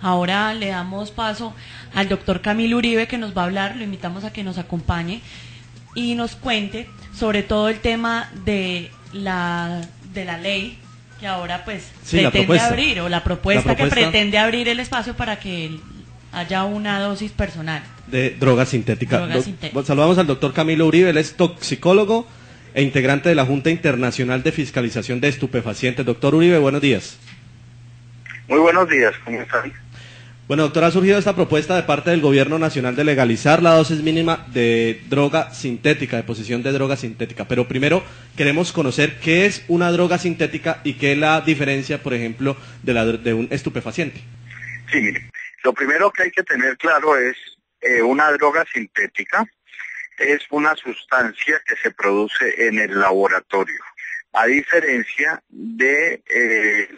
Ahora le damos paso al doctor Camilo Uribe, que nos va a hablar, lo invitamos a que nos acompañe y nos cuente sobre todo el tema de la ley que ahora pues sí, pretende abrir, o la propuesta que pretende abrir el espacio para que haya una dosis personal de droga sintética. Saludamos al doctor Camilo Uribe, él es toxicólogo e integrante de la Junta Internacional de Fiscalización de Estupefacientes. Doctor Uribe, buenos días. Muy buenos días, ¿cómo están? Bueno, doctor, ha surgido esta propuesta de parte del Gobierno Nacional de legalizar la dosis mínima de droga sintética, de posesión de droga sintética. Pero primero queremos conocer qué es una droga sintética y qué es la diferencia, por ejemplo, de un estupefaciente. Sí, mire, lo primero que hay que tener claro es una droga sintética es una sustancia que se produce en el laboratorio. A diferencia de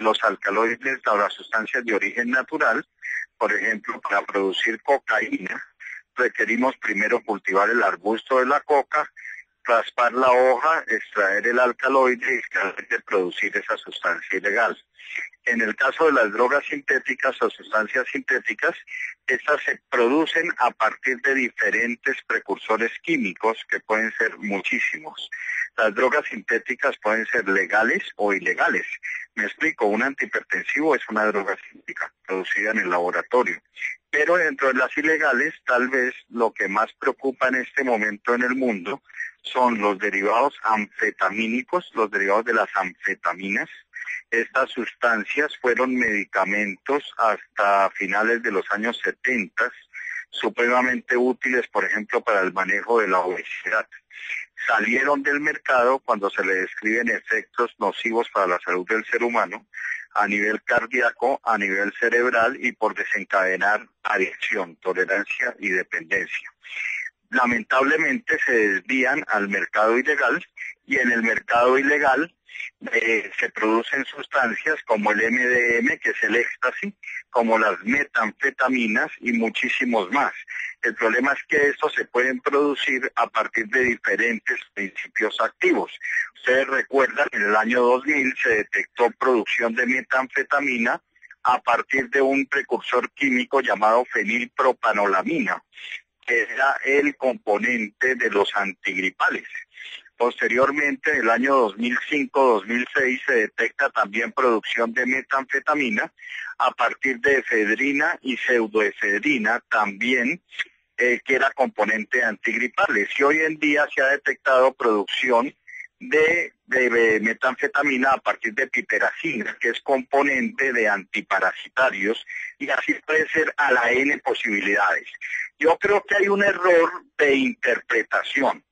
los alcaloides o las sustancias de origen natural, por ejemplo, para producir cocaína, requerimos primero cultivar el arbusto de la coca, raspar la hoja, extraer el alcaloide y finalmente producir esa sustancia ilegal. En el caso de las drogas sintéticas o sustancias sintéticas, estas se producen a partir de diferentes precursores químicos que pueden ser muchísimos. Las drogas sintéticas pueden ser legales o ilegales. Me explico, un antihipertensivo es una droga sintética producida en el laboratorio. Pero dentro de las ilegales, tal vez lo que más preocupa en este momento en el mundo son los derivados anfetamínicos, los derivados de las anfetaminas. Estas sustancias fueron medicamentos hasta finales de los años 70, supremamente útiles, por ejemplo, para el manejo de la obesidad. Salieron del mercado cuando se le describen efectos nocivos para la salud del ser humano, a nivel cardíaco, a nivel cerebral y por desencadenar adicción, tolerancia y dependencia. Lamentablemente se desvían al mercado ilegal y en el mercado ilegal se producen sustancias como el MDM, que es el éxtasis, como las metanfetaminas y muchísimos más. El problema es que estos se pueden producir a partir de diferentes principios activos. Ustedes recuerdan, en el año 2000 se detectó producción de metanfetamina a partir de un precursor químico llamado fenilpropanolamina, que era el componente de los antigripales. Posteriormente, en el año 2005-2006, se detecta también producción de metanfetamina a partir de efedrina y pseudoefedrina, también que era componente de antigripales. Y hoy en día se ha detectado producción de metanfetamina a partir de piperacina, que es componente de antiparasitarios, y así puede ser a la N posibilidades. Yo creo que hay un error de interpretación.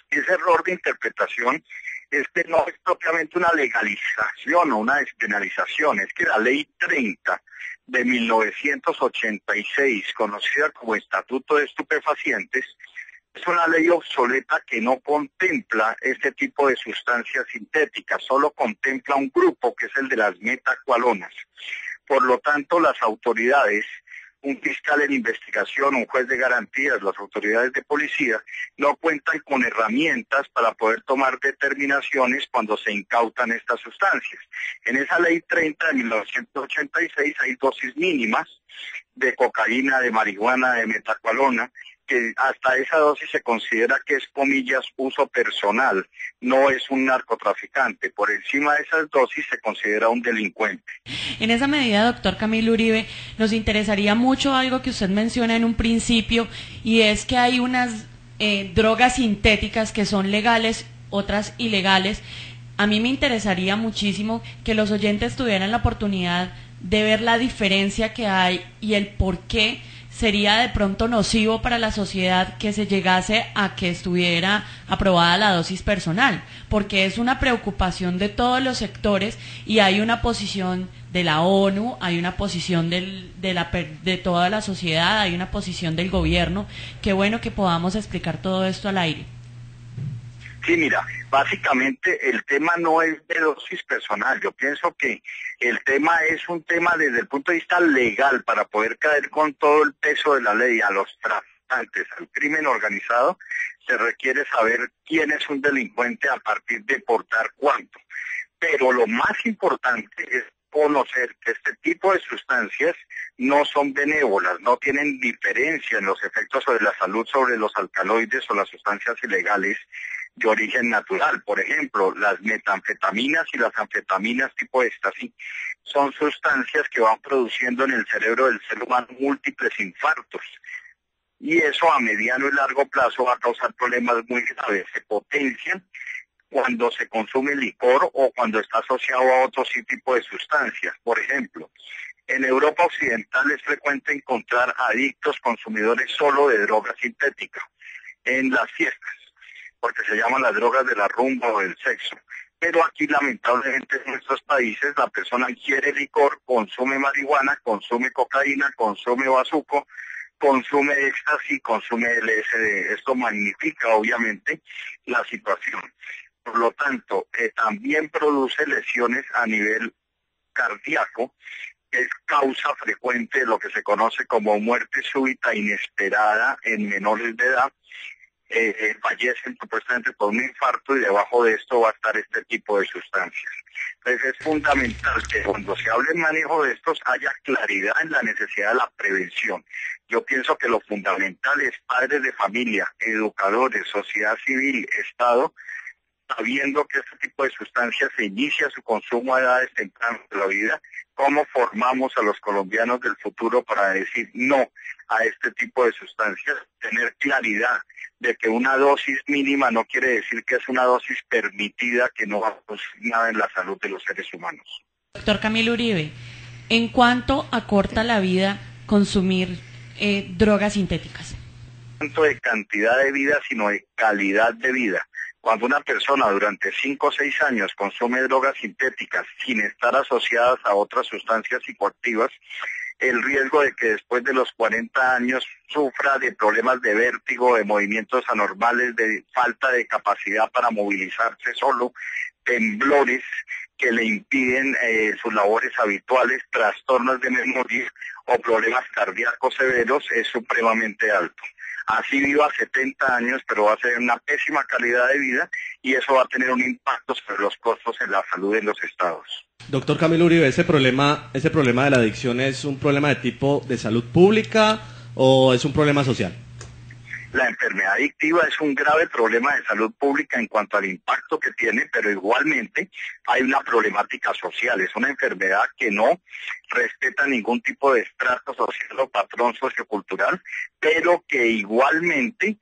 Ese error de interpretación es que no es propiamente una legalización o una despenalización, es que la Ley 30 de 1986, conocida como Estatuto de Estupefacientes, es una ley obsoleta que no contempla este tipo de sustancias sintéticas, solo contempla un grupo que es el de las metacualonas. Por lo tanto, las autoridades, un fiscal en investigación, un juez de garantías, las autoridades de policía, no cuentan con herramientas para poder tomar determinaciones cuando se incautan estas sustancias. En esa ley 30 de 1986 hay dosis mínimas de cocaína, de marihuana, de metacualona, que hasta esa dosis se considera que es, comillas, uso personal, no es un narcotraficante. Por encima de esas dosis se considera un delincuente. En esa medida, doctor Camilo Uribe, nos interesaría mucho algo que usted menciona en un principio, y es que hay unas drogas sintéticas que son legales, otras ilegales. A mí me interesaría muchísimo que los oyentes tuvieran la oportunidad de ver la diferencia que hay y el por qué sería de pronto nocivo para la sociedad que se llegase a que estuviera aprobada la dosis personal, porque es una preocupación de todos los sectores y hay una posición de la ONU, hay una posición de toda la sociedad, hay una posición del gobierno. Qué bueno que podamos explicar todo esto al aire. Sí, mira, básicamente el tema no es de dosis personal. Yo pienso que el tema es un tema desde el punto de vista legal para poder caer con todo el peso de la ley a los traficantes, al crimen organizado. Se requiere saber quién es un delincuente a partir de portar cuánto. Pero lo más importante es conocer que este tipo de sustancias no son benévolas, no tienen diferencia en los efectos sobre la salud sobre los alcaloides o las sustancias ilegales de origen natural. Por ejemplo, las metanfetaminas y las anfetaminas tipo éxtasis son sustancias que van produciendo en el cerebro del ser humano múltiples infartos. Y eso a mediano y largo plazo va a causar problemas muy graves. Se potencian cuando se consume licor o cuando está asociado a otro tipo de sustancias. Por ejemplo, en Europa Occidental es frecuente encontrar adictos consumidores solo de droga sintética en las fiestas, porque se llaman las drogas de la rumba o del sexo. Pero aquí lamentablemente en nuestros países la persona quiere licor, consume marihuana, consume cocaína, consume bazuco, consume éxtasis, consume LSD. Esto magnifica obviamente la situación. Por lo tanto, también produce lesiones a nivel cardíaco, que es causa frecuente de lo que se conoce como muerte súbita inesperada en menores de edad. Fallecen supuestamente por un infarto y debajo de esto va a estar este tipo de sustancias. Entonces es fundamental que cuando se hable en manejo de estos haya claridad en la necesidad de la prevención. Yo pienso que lo fundamental es padres de familia, educadores, sociedad civil, Estado, sabiendo que este tipo de sustancias se inicia su consumo a edades tempranas de la vida, cómo formamos a los colombianos del futuro para decir no a este tipo de sustancias, tener claridad de que una dosis mínima no quiere decir que es una dosis permitida que no va a producir nada en la salud de los seres humanos. Doctor Camilo Uribe, ¿en cuánto acorta la vida consumir drogas sintéticas? No tanto de cantidad de vida, sino de calidad de vida. Cuando una persona durante 5 o 6 años consume drogas sintéticas sin estar asociadas a otras sustancias psicoactivas, el riesgo de que después de los 40 años sufra de problemas de vértigo, de movimientos anormales, de falta de capacidad para movilizarse solo, temblores que le impiden sus labores habituales, trastornos de memoria o problemas cardíacos severos es supremamente alto. Así viva 70 años, pero va a ser una pésima calidad de vida y eso va a tener un impacto sobre los costos en la salud en los estados. Doctor Camilo Uribe, ¿ese problema de la adicción es un problema de tipo de salud pública o es un problema social? La enfermedad adictiva es un grave problema de salud pública en cuanto al impacto que tiene, pero igualmente hay una problemática social. Es una enfermedad que no respeta ningún tipo de estrato social o patrón sociocultural, pero que igualmente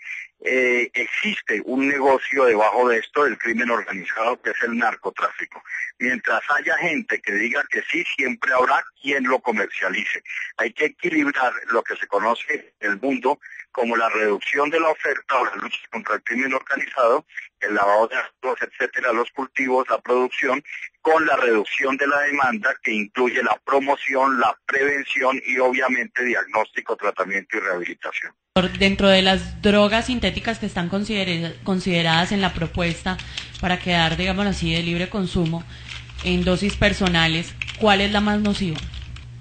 existe un negocio debajo de esto del crimen organizado, que es el narcotráfico. Mientras haya gente que diga que sí, siempre habrá quien lo comercialice. Hay que equilibrar lo que se conoce en el mundo como la reducción de la oferta o la lucha contra el crimen organizado, el lavado de activos, etcétera, los cultivos, la producción, con la reducción de la demanda que incluye la promoción, la prevención y obviamente diagnóstico, tratamiento y rehabilitación. Dentro de las drogas sintéticas que están consideradas en la propuesta para quedar, digamos así, de libre consumo en dosis personales, ¿cuál es la más nociva?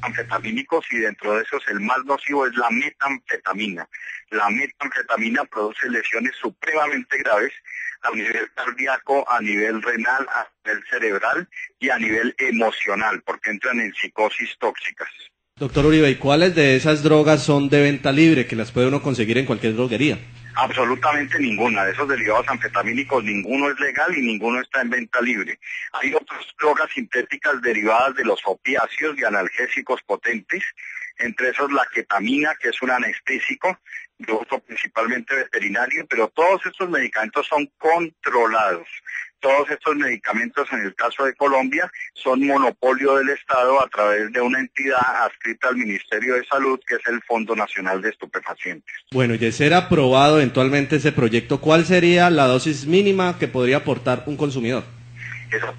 Anfetamínicos y dentro de esos el más nocivo es la metanfetamina. La metanfetamina produce lesiones supremamente graves a nivel cardíaco, a nivel renal, a nivel cerebral y a nivel emocional, porque entran en psicosis tóxicas. Doctor Uribe, ¿y cuáles de esas drogas son de venta libre, que las puede uno conseguir en cualquier droguería? Absolutamente ninguna. De esos derivados anfetamínicos ninguno es legal y ninguno está en venta libre. Hay otras drogas sintéticas derivadas de los opiáceos y analgésicos potentes, entre esos la ketamina, que es un anestésico de uso principalmente veterinario, pero todos estos medicamentos son controlados. Todos estos medicamentos, en el caso de Colombia, son monopolio del Estado a través de una entidad adscrita al Ministerio de Salud, que es el Fondo Nacional de Estupefacientes. Bueno, y de ser aprobado eventualmente ese proyecto, ¿cuál sería la dosis mínima que podría aportar un consumidor? Eso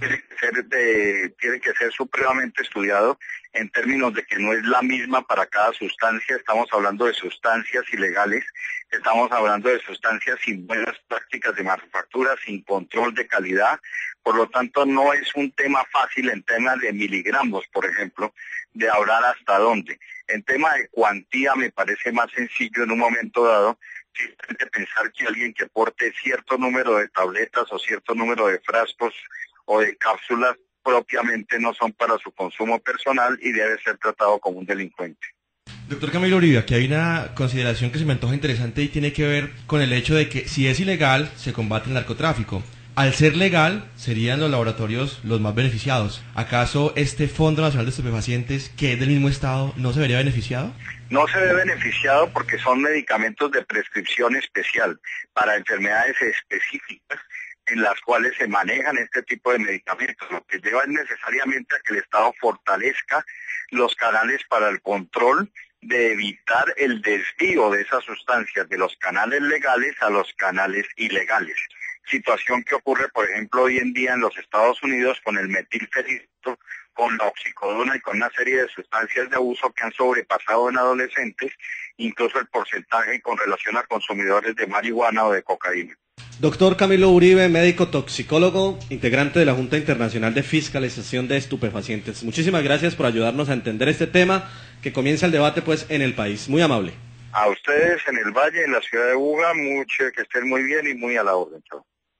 tiene que ser supremamente estudiado en términos de que no es la misma para cada sustancia. Estamos hablando de sustancias ilegales, estamos hablando de sustancias sin buenas prácticas de manufactura, sin control de calidad. Por lo tanto, no es un tema fácil en temas de miligramos, por ejemplo, de hablar hasta dónde. En tema de cuantía me parece más sencillo en un momento dado, simplemente pensar que alguien que porte cierto número de tabletas o cierto número de frascos o de cápsulas propiamente no son para su consumo personal y debe ser tratado como un delincuente. Doctor Camilo Uribe, aquí hay una consideración que se me antoja interesante y tiene que ver con el hecho de que si es ilegal, se combate el narcotráfico. Al ser legal, serían los laboratorios los más beneficiados. ¿Acaso este Fondo Nacional de Estupefacientes, que es del mismo Estado, no se vería beneficiado? No se ve beneficiado porque son medicamentos de prescripción especial para enfermedades específicas en las cuales se manejan este tipo de medicamentos, lo que lleva necesariamente a que el Estado fortalezca los canales para el control de evitar el desvío de esas sustancias de los canales legales a los canales ilegales. Situación que ocurre, por ejemplo, hoy en día en los Estados Unidos con el metilfenidato, con la oxicodona y con una serie de sustancias de abuso que han sobrepasado en adolescentes, incluso el porcentaje con relación a consumidores de marihuana o de cocaína. Doctor Camilo Uribe, médico toxicólogo, integrante de la Junta Internacional de Fiscalización de Estupefacientes. Muchísimas gracias por ayudarnos a entender este tema, que comienza el debate pues en el país. Muy amable. A ustedes en el Valle, en la ciudad de Buga, que estén muy bien y muy a la orden. Chao.